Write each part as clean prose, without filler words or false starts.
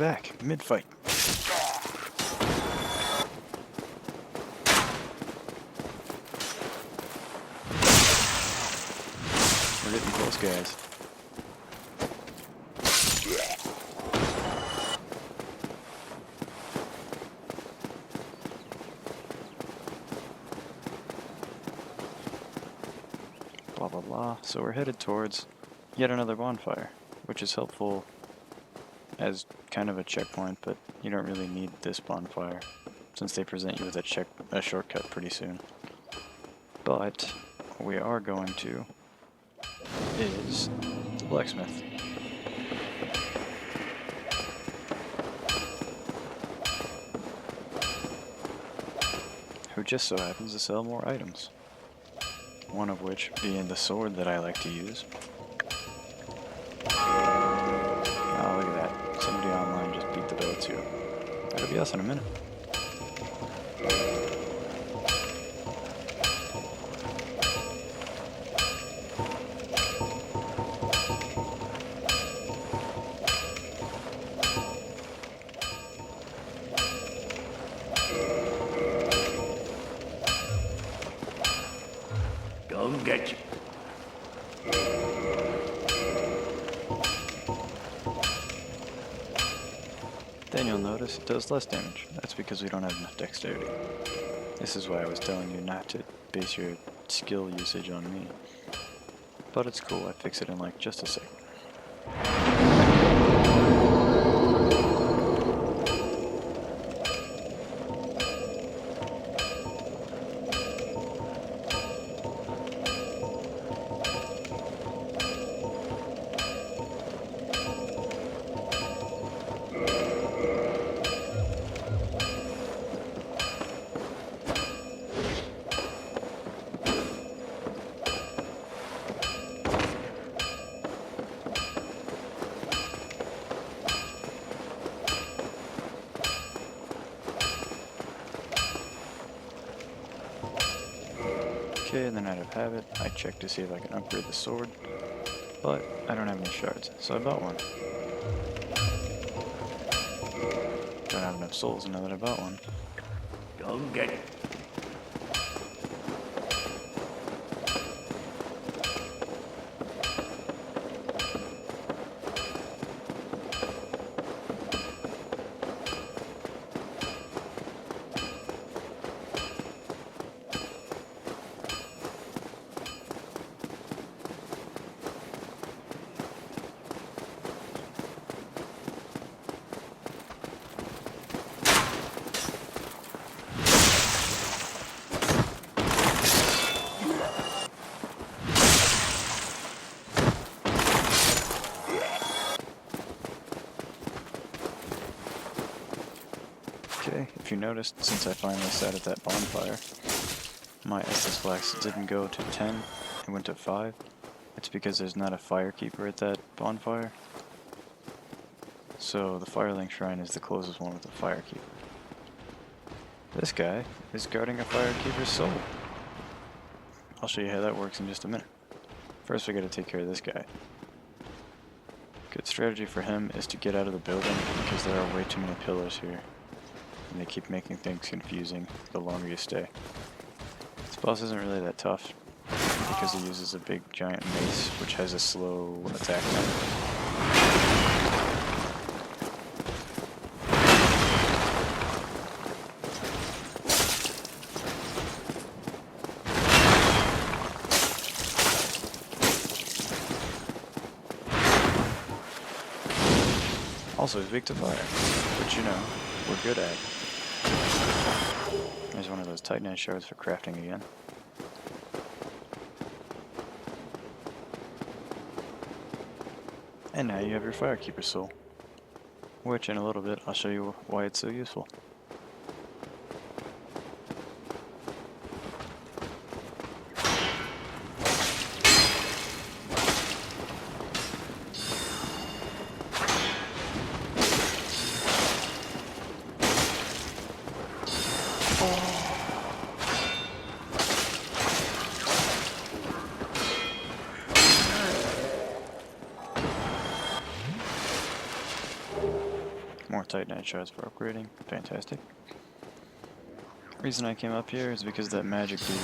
back, mid-fight. We're getting close, guys. Blah blah blah. So we're headed towards yet another bonfire, which is helpful as kind of a checkpoint, but you don't really need this bonfire since they present you with a shortcut pretty soon. But what we are going to is the blacksmith. Who just so happens to sell more items. One of which being the sword that I like to use. Oh, look at that. Somebody online just beat the bow too. That'll be us in a minute. Go get you. Then you'll notice it does less damage. That's because we don't have enough dexterity. This is why I was telling you not to base your skill usage on me. But it's cool, I fix it in like just a second. Okay, and then out of habit, I check to see if I can upgrade the sword, but I don't have any shards, so I bought one. Don't have enough souls now that I bought one. Go get it. Okay, if you noticed, since I finally sat at that bonfire, my Estus Flax didn't go to 10, it went to 5. It's because there's not a firekeeper at that bonfire. So the Firelink Shrine is the closest one with a firekeeper. This guy is guarding a firekeeper's soul. I'll show you how that works in just a minute. First we gotta take care of this guy. Good strategy for him is to get out of the building because there are way too many pillars here. And they keep making things confusing the longer you stay. This boss isn't really that tough because he uses a big giant mace which has a slow attack time. Also, he's weak to fire, which you know, we're good at. There's one of those Titanite shards for crafting again. And now you have your Firekeeper soul, which in a little bit I'll show you why it's so useful. More Titanite shards for upgrading. Fantastic. Reason I came up here is because that magic dude.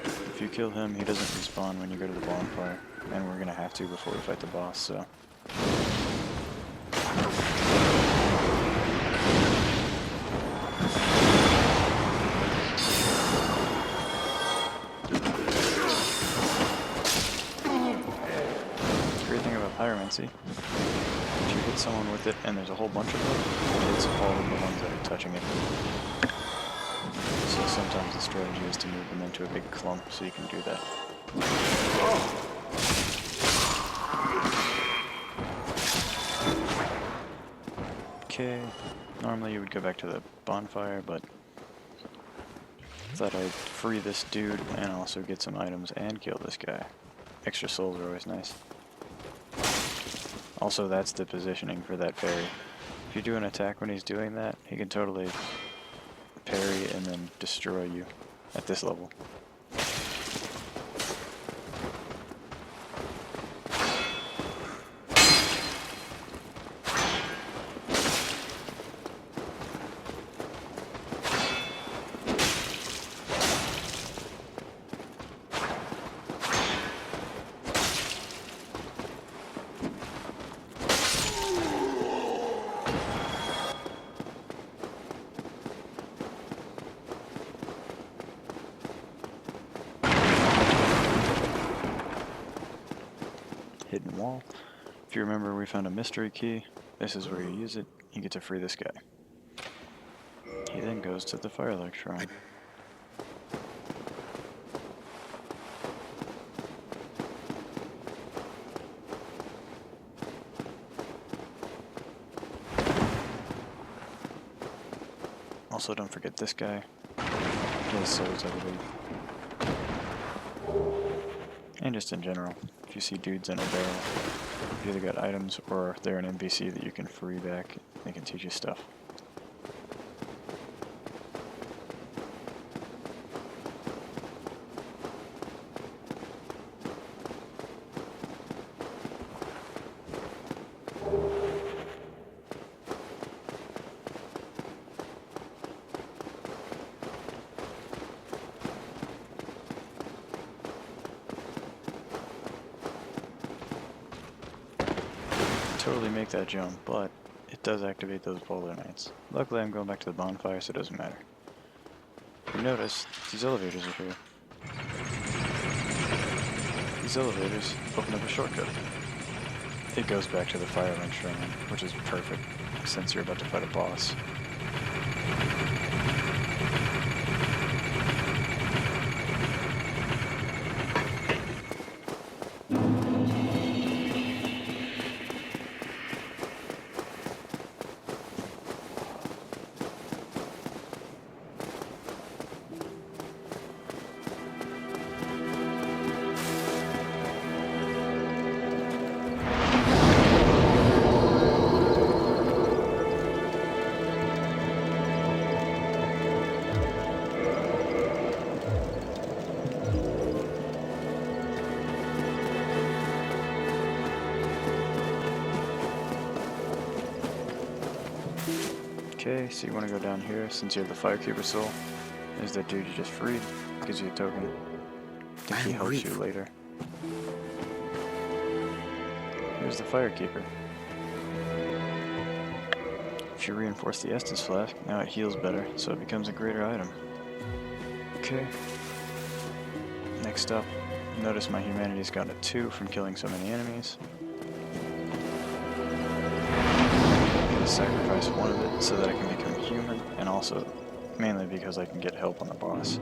If you kill him, he doesn't respawn when you go to the bonfire, and we're gonna have to before we fight the boss, so. Great thing about pyromancy, if you hit someone with it and there's a whole bunch of them, it hits all of the ones that are touching it. So sometimes the strategy is to move them into a big clump so you can do that. Okay, normally you would go back to the bonfire, but thought I'd free this dude and also get some items and kill this guy. Extra souls are always nice. Also, that's the positioning for that parry. If you do an attack when he's doing that, he can totally parry and then destroy you at this level. Hidden wall. If you remember, we found a mystery key. This is where you use it. You get to free this guy. He then goes to the Firelight Shrine. Also, don't forget this guy. He has souls, I believe. And just in general, if you see dudes in a barrel, you've either got items or they're an NPC that you can free back. They can teach you stuff. Totally make that jump, but it does activate those boulder knights. Luckily I'm going back to the bonfire, so it doesn't matter. You notice, these elevators are here. These elevators open up a shortcut. It goes back to the Firelight Shrine, which is perfect, since you're about to fight a boss. Okay, so you want to go down here since you have the Firekeeper soul. There's that dude you just freed. Gives you a token. I think he helps you later. Here's the Firekeeper. If you reinforce the Estus Flask, now it heals better, so it becomes a greater item. Okay. Next up, notice my humanity's gotten a 2 from killing so many enemies. Sacrifice one of it so that I can become human, and also mainly because I can get help on the boss.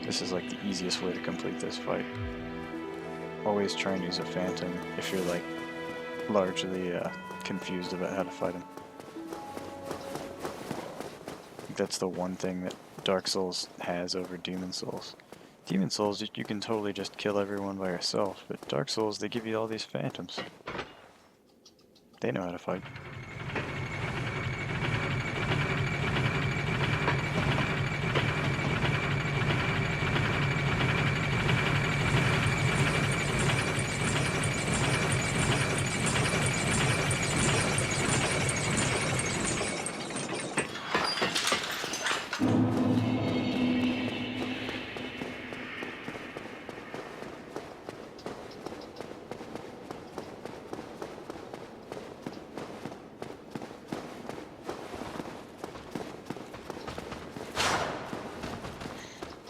This is like the easiest way to complete this fight. Always try and use a phantom if you're like largely confused about how to fight him. That's the one thing that Dark Souls has over Demon Souls. Demon Souls, you can totally just kill everyone by yourself, but Dark Souls, they give you all these phantoms. They know how to fight.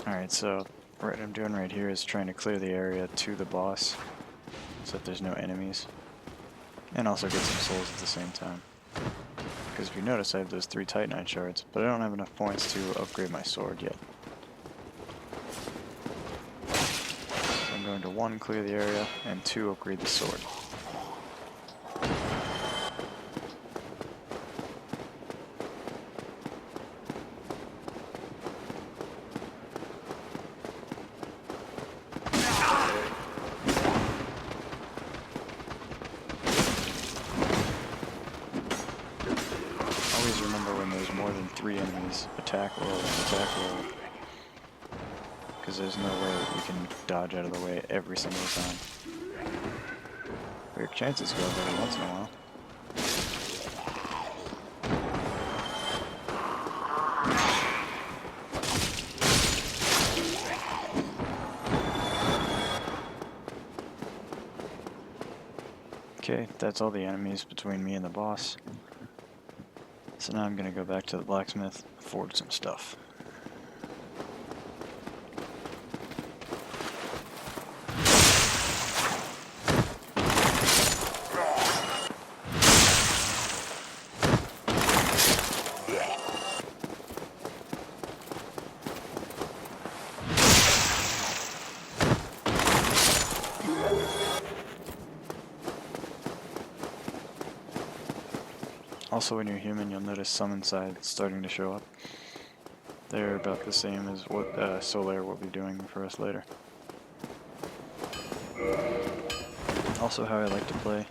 Alright, so what I'm doing right here is trying to clear the area to the boss so that there's no enemies. And also get some souls at the same time. Because if you notice, I have those 3 Titanite shards, but I don't have enough points to upgrade my sword yet. So I'm going to 1, clear the area, and 2, upgrade the sword. Always remember when there's more than 3 enemies, attack roll, because there's no way we can dodge out of the way every single time. But your chances go up every once in a while. Okay, that's all the enemies between me and the boss. So now I'm gonna go back to the blacksmith, forge some stuff. Also, when you're human, you'll notice summon side starting to show up. They're about the same as what Solaire will be doing for us later. Also, how I like to play,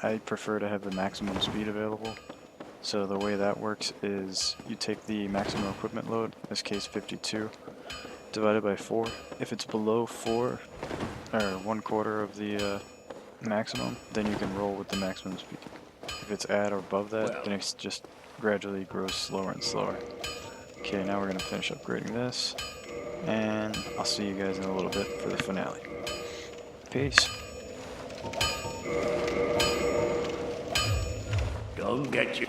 I prefer to have the maximum speed available. So the way that works is you take the maximum equipment load, in this case 52, divided by 4. If it's below 4, or 1/4 of the maximum, then you can roll with the maximum speed. If it's at or above that, then it just gradually grows slower and slower. Okay, now we're going to finish upgrading this, and I'll see you guys in a little bit for the finale. Peace. Go get you.